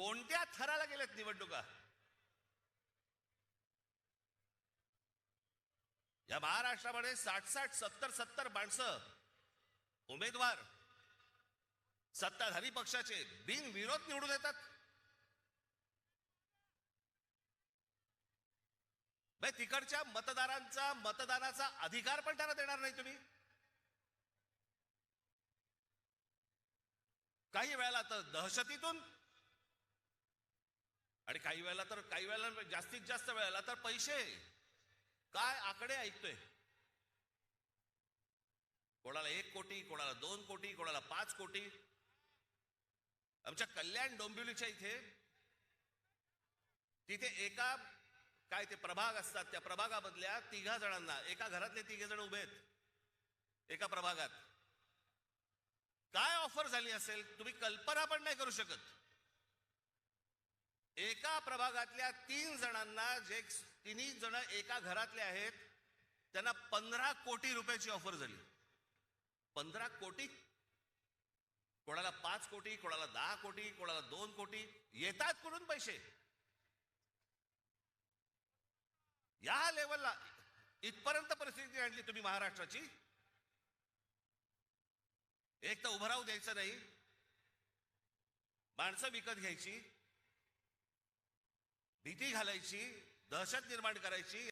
कोणत्या थराला गेलेत निवडणुका? या महाराष्ट्रामध्ये 60-60, 70-70 माणसं उमेदवार सत्ताधारी पक्षाचे बिनविरोध निवडून येतात. तिकडच्या मतदारांचा मतदानाचा अधिकार पण त्यांना देणार नाही तुम्ही. काही वेळेला तर दहशतीतून आणि काही वेळेला जास्तीत जास्त वेळेला तर पैसे. काय आकडे ऐकतोय. कोणाला 1 कोटी, कोणाला 2 कोटी, कोणाला 5 कोटी. आमच्या कल्याण डोंबिवलीच्या तिथे एका काय ते प्रभाग असतात, त्या प्रभागामधल्या 3 जणांना, एका घरातले 3 जण उभे आहेत एका प्रभागात. काय ऑफर झाली असेल तुम्ही कल्पना पण नाही करू शकत. एका प्रभागातल्या 3 जणांना, जे 3 जण एका घरातले आहेत, त्यांना 15 कोटी रुपयाची ऑफर झाली. 15 कोटी. कोणाला 5 कोटी, कोणाला 10 कोटी, कोणाला 2 कोटी. येतात कुठून पैसे? या लेवलला इथपर्यंत परिस्थिती आणली तुम्ही महाराष्ट्राची. एक तर उभं राहू द्यायचं नाही, माणसं विकत घ्यायची, भीती घालायची, दहशत निर्माण करायची.